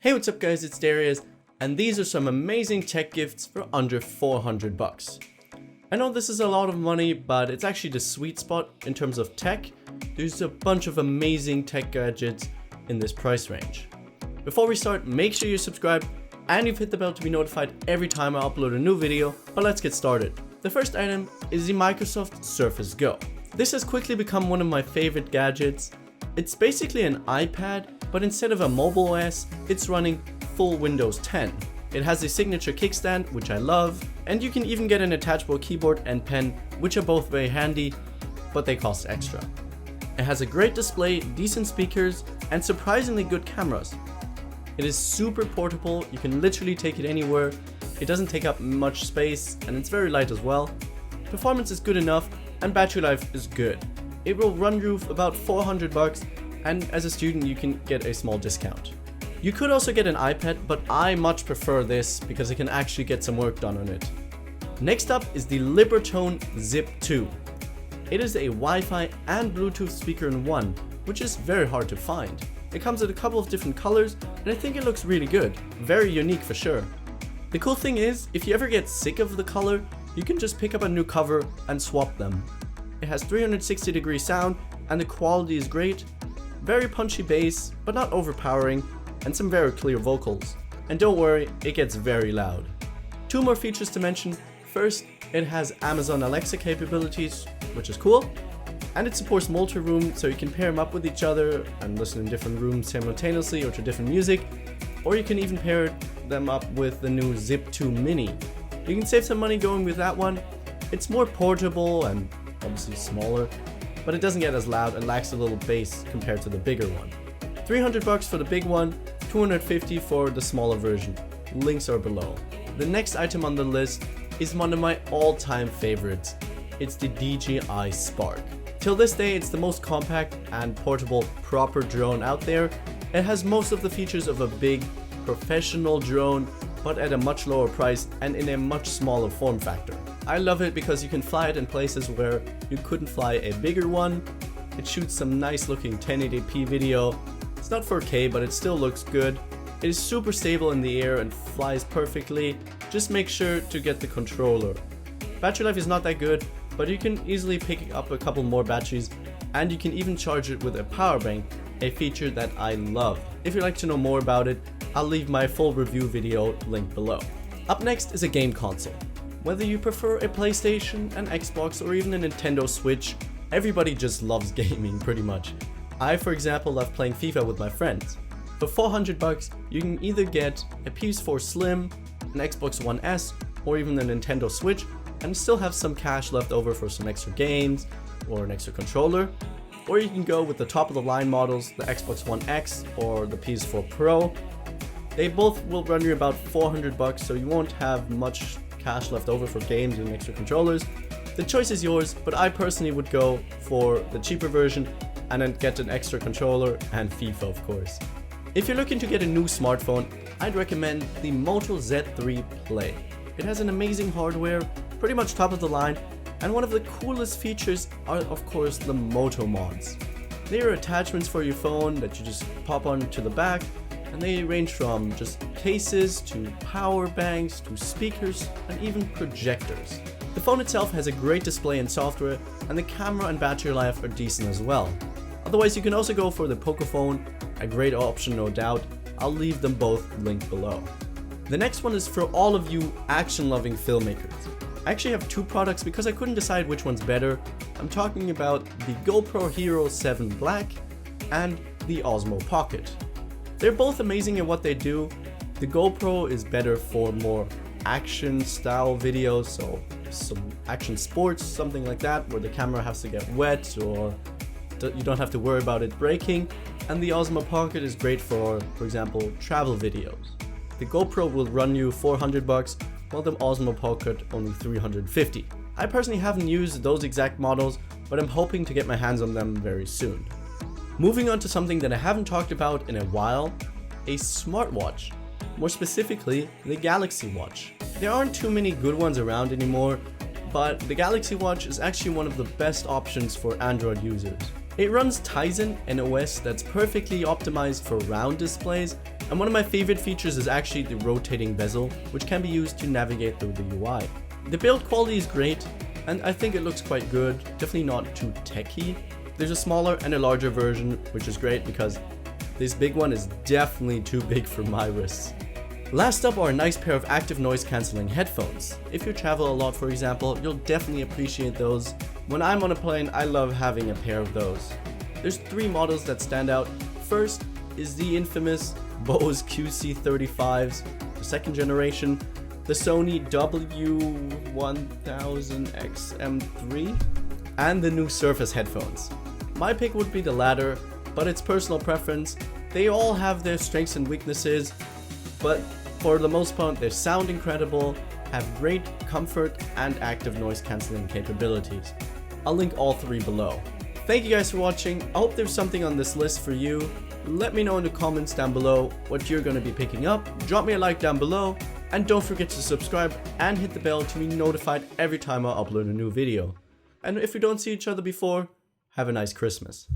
Hey, what's up guys, it's Darius, and these are some amazing tech gifts for under 400 bucks. I know this is a lot of money, but it's actually the sweet spot in terms of tech. There's a bunch of amazing tech gadgets in this price range. Before we start, make sure you're subscribed and you've hit the bell to be notified every time I upload a new video, but let's get started. The first item is the Microsoft Surface Go. This has quickly become one of my favorite gadgets. It's basically an iPad, but instead of a mobile OS, it's running full Windows 10. It has a signature kickstand, which I love, and you can even get an attachable keyboard and pen, which are both very handy, but they cost extra. It has a great display, decent speakers, and surprisingly good cameras. It is super portable, you can literally take it anywhere, it doesn't take up much space, and it's very light as well. Performance is good enough, and battery life is good. It will run you about 400 bucks, and as a student you can get a small discount. You could also get an iPad, but I much prefer this because I can actually get some work done on it. Next up is the Lippert Zip 2. It is a Wi-Fi and Bluetooth speaker in one, which is very hard to find. It comes in a couple of different colors, and I think it looks really good. Very unique for sure. The cool thing is, if you ever get sick of the color, you can just pick up a new cover and swap them. It has 360-degree sound, and the quality is great. Very punchy bass, but not overpowering, and some very clear vocals. And don't worry, it gets very loud. Two more features to mention. First, it has Amazon Alexa capabilities, which is cool. And it supports multi-room, so you can pair them up with each other and listen in different rooms simultaneously or to different music. Or you can even pair them up with the new Zip 2 Mini. You can save some money going with that one. It's more portable and obviously smaller, but it doesn't get as loud and lacks a little bass compared to the bigger one. 300 bucks for the big one, 250 for the smaller version. Links are below. The next item on the list is one of my all-time favorites. It's the DJI Spark. Till this day, it's the most compact and portable proper drone out there. It has most of the features of a big professional drone, but at a much lower price and in a much smaller form factor. I love it because you can fly it in places where you couldn't fly a bigger one. It shoots some nice looking 1080p video. It's not 4K, but it still looks good. It is super stable in the air and flies perfectly. Just make sure to get the controller. Battery life is not that good, but you can easily pick up a couple more batteries, and you can even charge it with a power bank, a feature that I love. If you'd like to know more about it, I'll leave my full review video linked below. Up next is a game console. Whether you prefer a PlayStation, an Xbox, or even a Nintendo Switch, everybody just loves gaming pretty much. I, for example, love playing FIFA with my friends. For 400 bucks, you can either get a PS4 Slim, an Xbox One S, or even a Nintendo Switch, and still have some cash left over for some extra games or an extra controller. Or you can go with the top of the line models, the Xbox One X or the PS4 Pro. They both will run you about 400 bucks, so you won't have much cash left over for games and extra controllers. The choice is yours, but I personally would go for the cheaper version and then get an extra controller and FIFA, of course. If you're looking to get a new smartphone, I'd recommend the Moto Z3 Play. It has an amazing hardware, pretty much top of the line, and one of the coolest features are of course the Moto mods. They are attachments for your phone that you just pop onto the back, and they range from just cases to power banks to speakers and even projectors. The phone itself has a great display and software, and the camera and battery life are decent as well. Otherwise, you can also go for the Pocophone, a great option no doubt. I'll leave them both linked below. The next one is for all of you action-loving filmmakers. I actually have two products because I couldn't decide which one's better. I'm talking about the GoPro Hero 7 Black and the Osmo Pocket. They're both amazing at what they do. The GoPro is better for more action style videos, so some action sports, something like that, where the camera has to get wet or you don't have to worry about it breaking. And the Osmo Pocket is great for example, travel videos. The GoPro will run you 400 bucks, while the Osmo Pocket only 350. I personally haven't used those exact models, but I'm hoping to get my hands on them very soon. Moving on to something that I haven't talked about in a while, a smartwatch. More specifically, the Galaxy Watch. There aren't too many good ones around anymore, but the Galaxy Watch is actually one of the best options for Android users. It runs Tizen, an OS that's perfectly optimized for round displays, And one of my favorite features is actually the rotating bezel, which can be used to navigate through the UI. The build quality is great, and I think it looks quite good, definitely not too techy. There's a smaller and a larger version, which is great because this big one is definitely too big for my wrists. Last up are a nice pair of active noise cancelling headphones. If you travel a lot, for example, you'll definitely appreciate those. When I'm on a plane, I love having a pair of those. There's 3 models that stand out. First is the infamous Bose QC35s, the 2nd generation, the Sony W1000XM3, and the new Surface headphones. My pick would be the latter, but it's personal preference. They all have their strengths and weaknesses, but for the most part they sound incredible, have great comfort and active noise cancelling capabilities. I'll link all 3 below. Thank you guys for watching. I hope there's something on this list for you. Let me know in the comments down below what you're going to be picking up. Drop me a like down below, and don't forget to subscribe and hit the bell to be notified every time I upload a new video. And if we don't see each other before, have a nice Christmas.